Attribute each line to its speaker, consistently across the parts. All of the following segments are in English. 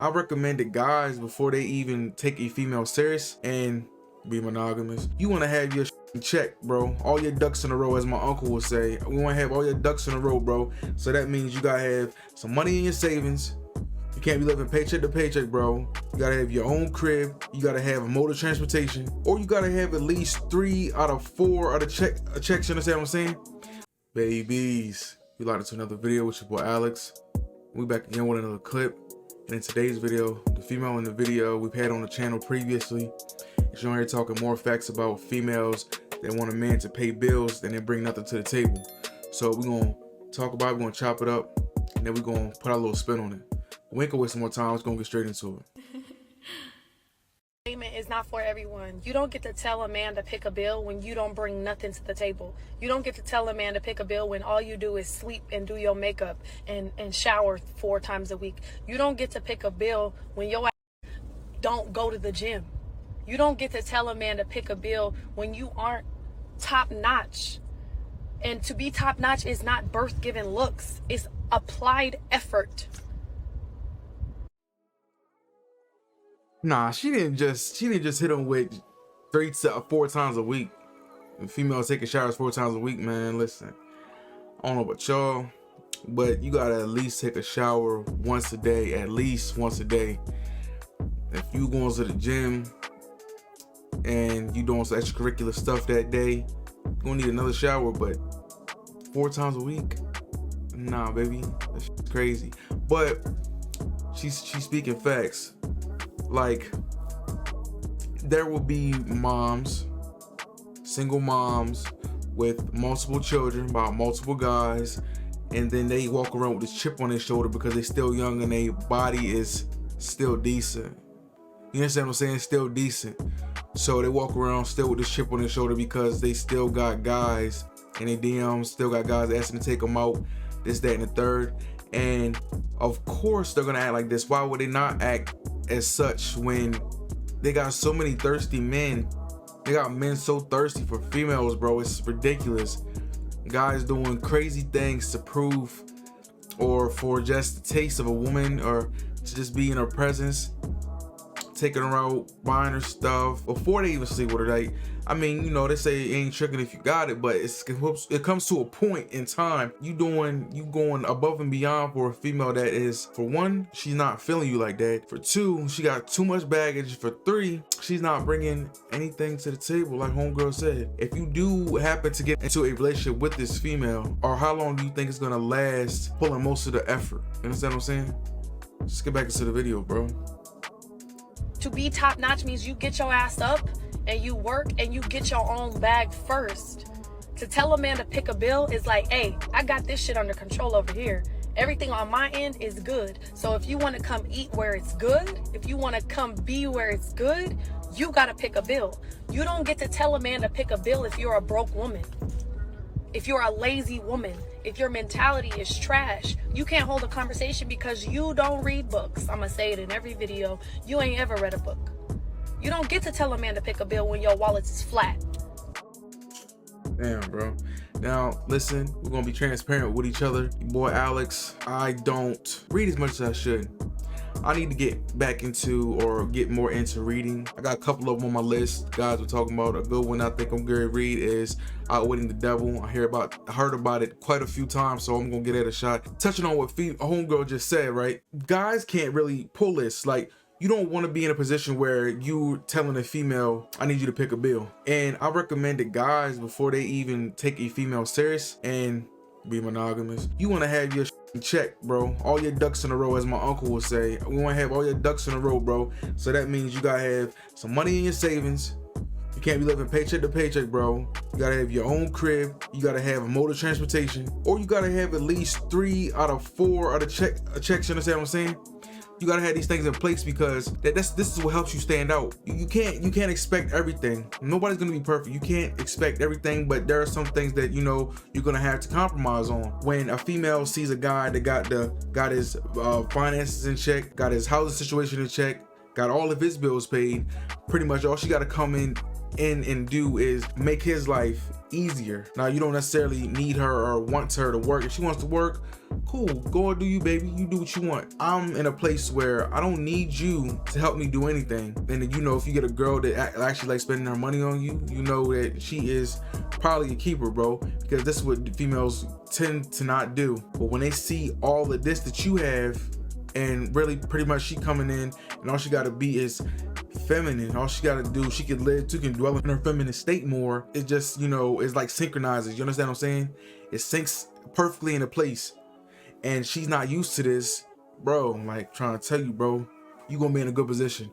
Speaker 1: I recommend that guys, before they even take a female serious and be monogamous, you want to have your in check, bro. All your ducks in a row, as my uncle would say. We want to have all your ducks in a row, bro. So that means you gotta have some money in your savings. You can't be living paycheck to paycheck, bro. You gotta have your own crib. You gotta have a mode of transportation, or you gotta have at least 3 out of 4 of the checks. You understand what I'm saying? Babies, you like to another video with your boy Alex. We back again with another clip. And in today's video, the female in the video we've had on the channel previously is on here talking more facts about females that want a man to pay bills and then bring nothing to the table. So we're gonna talk about it, we're gonna chop it up, and then we're gonna put our little spin on it. We ain't gonna waste some more time, let's gonna get straight into it.
Speaker 2: Payment is not for everyone. You don't get to tell a man to pick a bill when you don't bring nothing to the table. You don't get to tell a man to pick a bill when all you do is sleep and do your makeup and shower 4 times a week. You don't get to pick a bill when your ass don't go to the gym. You don't get to tell a man to pick a bill when you aren't top notch. And to be top notch is not birth-given looks. It's applied effort.
Speaker 1: Nah, she didn't just hit him with 3 to 4 times a week. And females taking showers 4 times a week, man. Listen, I don't know about y'all, but you gotta at least take a shower once a day, at least once a day. If you going to the gym and you doing some extracurricular stuff that day, you're gonna need another shower. But 4 times a week, nah, baby, that's crazy. But she's speaking facts. Like, there will be moms, single moms with multiple children by multiple guys, and then they walk around with this chip on their shoulder because they're still young and their body is still decent. You understand what I'm saying? Still decent. So they walk around still with this chip on their shoulder because they still got guys in their DMs, still got guys asking to take them out, this, that, and the third. And of course they're gonna act like this. Why would they not act as such when they got so many thirsty men? They got men so thirsty for females, bro. It's ridiculous. Guys doing crazy things to prove, or for just the taste of a woman, or to just be in her presence, taking her out, buying her stuff before they even sleep with her. Like, I mean, you know, they say it ain't tricking if you got it, but it comes to a point in time you going above and beyond for a female that is, for one, she's not feeling you like that. For 2, she got too much baggage. For 3, she's not bringing anything to the table, like homegirl said. If you do happen to get into a relationship with this female, or how long do you think it's gonna last, pulling most of the effort? You understand what I'm saying? Just get back into the video, bro.
Speaker 2: To be top notch means you get your ass up and you work and you get your own bag first. To tell a man to pick a bill is like, hey, I got this shit under control over here. Everything on my end is good. So if you want to come eat where it's good, if you want to come be where it's good, you got to pick a bill. You don't get to tell a man to pick a bill if you're a broke woman. If you're a lazy woman, if your mentality is trash, you can't hold a conversation because you don't read books. I'm gonna say it in every video. You ain't ever read a book. You don't get to tell a man to pick a bill when your wallet is flat.
Speaker 1: Damn, bro. Now, listen, we're gonna be transparent with each other. Your boy Alex, I don't read as much as I should. I need to get back into, or get more into reading. I got a couple of them on my list. Guys we're talking about. A good one I think I'm gonna read is Outwitting the Devil. I heard about it quite a few times, so I'm gonna get it a shot. Touching on what homegirl just said, right? Guys can't really pull this. Like, you don't want to be in a position where you telling a female, I need you to pick a bill. And I recommend that guys, before they even take a female serious and be monogamous, you want to have your in check, bro. All your ducks in a row, as my uncle would say. We want to have all your ducks in a row, bro. So that means you gotta have some money in your savings. You can't be living paycheck to paycheck, bro. You gotta have your own crib. You gotta have a mode of transportation, or you gotta have at least 3 out of 4 of the checks. You understand what I'm saying? You gotta have these things in place because this is what helps you stand out. You can't expect everything. Nobody's gonna be perfect. You can't expect everything, but there are some things that you know you're gonna have to compromise on. When a female sees a guy that got his finances in check, got his housing situation in check, got all of his bills paid, pretty much all she gotta come in in and do is make his life easier. Now, you don't necessarily need her or want her to work. If she wants to work, cool, go and do you, baby. You do what you want. I'm in a place where I don't need you to help me do anything. And you know, if you get a girl that actually likes spending her money on you, you know that she is probably a keeper, bro, because this is what females tend to not do. But when they see all of this that you have, and really pretty much she coming in and all she gotta be is feminine, all she gotta do, she can live, she can dwell in her feminine state more. It just, you know, it's like synchronizes. You understand what I'm saying? It syncs perfectly into place. And she's not used to this, bro. I'm like trying to tell you, bro, you gonna be in a good position.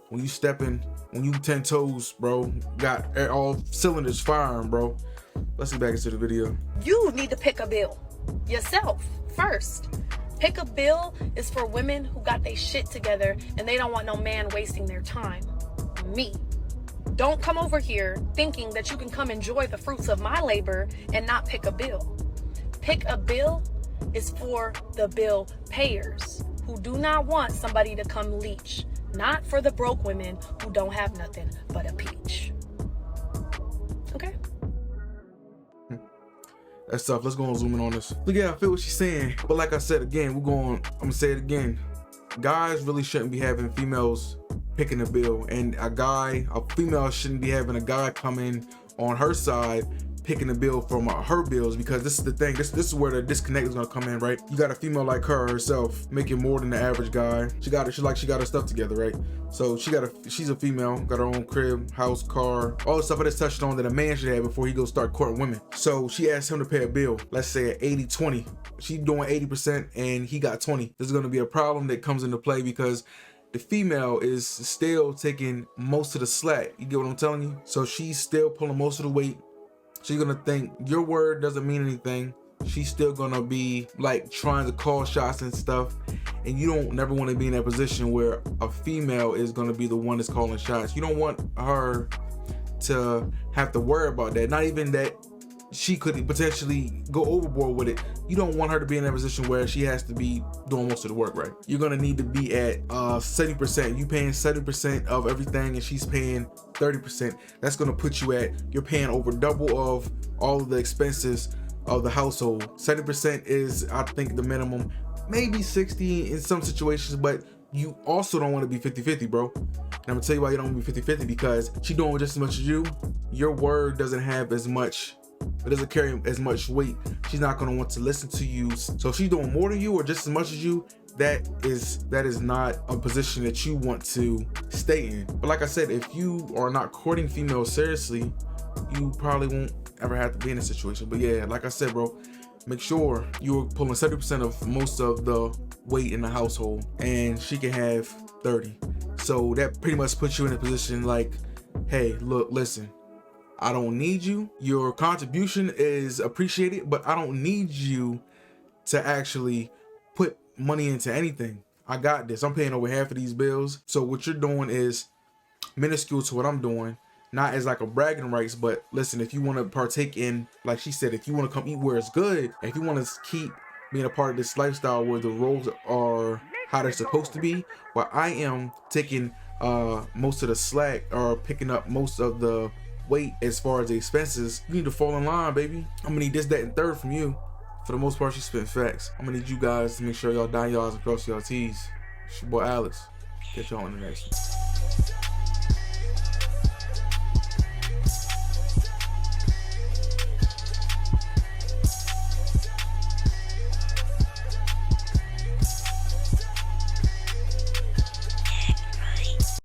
Speaker 1: When you step in, when you 10 toes, bro, got all cylinders firing, bro. Let's get back into the video.
Speaker 2: You need to pick a bill yourself first. Pick a bill is for women who got their shit together and they don't want no man wasting their time. Me. Don't come over here thinking that you can come enjoy the fruits of my labor and not pick a bill. Pick a bill is for the bill payers who do not want somebody to come leech. Not for the broke women who don't have nothing but a peach. Okay?
Speaker 1: That's tough. Let's go and zoom in on this. But yeah, I feel what she's saying. But like I said again, I'm gonna say it again. Guys really shouldn't be having females picking a bill, and a female shouldn't be having a guy come in on her side picking a bill from her bills, because this is the thing. This is where the disconnect is gonna come in, right? You got a female like her herself making more than the average guy. She got her stuff together, right? So she's a female, got her own crib, house, car, all the stuff I just touched on that a man should have before he goes start courting women. So she asked him to pay a bill, let's say at 80-20. She's doing 80% and he got 20. This is gonna be a problem that comes into play because the female is still taking most of the slack. You get what I'm telling you? So she's still pulling most of the weight. She's gonna think your word doesn't mean anything. She's still gonna be like trying to call shots and stuff. And you don't never want to be in that position where a female is gonna be the one that's calling shots. You don't want her to have to worry about that. Not even that she could potentially go overboard with it. You don't want her to be in that position where she has to be doing most of the work, right? You're gonna need to be at 70%. You paying 70% of everything and she's paying 30%. That's gonna put you at, you're paying over double of all of the expenses of the household. 70% is, I think, the minimum. Maybe 60 in some situations, but you also don't want to be 50-50, bro. And I'm gonna tell you why you don't want to be 50-50, because she doing just as much as you. Your word doesn't have as much, it doesn't carry as much weight. She's not gonna want to listen to you. So if she's doing more than you or just as much as you, that is not a position that you want to stay in. But like I said, if you are not courting females seriously, you probably won't ever have to be in a situation. But yeah, like I said, bro, make sure you're pulling 70% of most of the weight in the household and she can have 30. So that pretty much puts you in a position like, hey, look, listen, I don't need you. Your contribution is appreciated, but I don't need you to actually put money into anything. I got this. I'm paying over half of these bills. So what you're doing is minuscule to what I'm doing. Not as like a bragging rights, but listen, if you want to partake in, like she said, if you want to come eat where it's good, if you want to keep being a part of this lifestyle where the roles are how they're supposed to be, while I am taking most of the slack or picking up most of the weight as far as the expenses, you need to fall in line, baby. I'm gonna need this, that, and third from you. For the most part, she spent facts. I'm gonna need you guys to make sure y'all dot y'all's and cross y'all T's. It's your boy Alex. Catch y'all on the next one.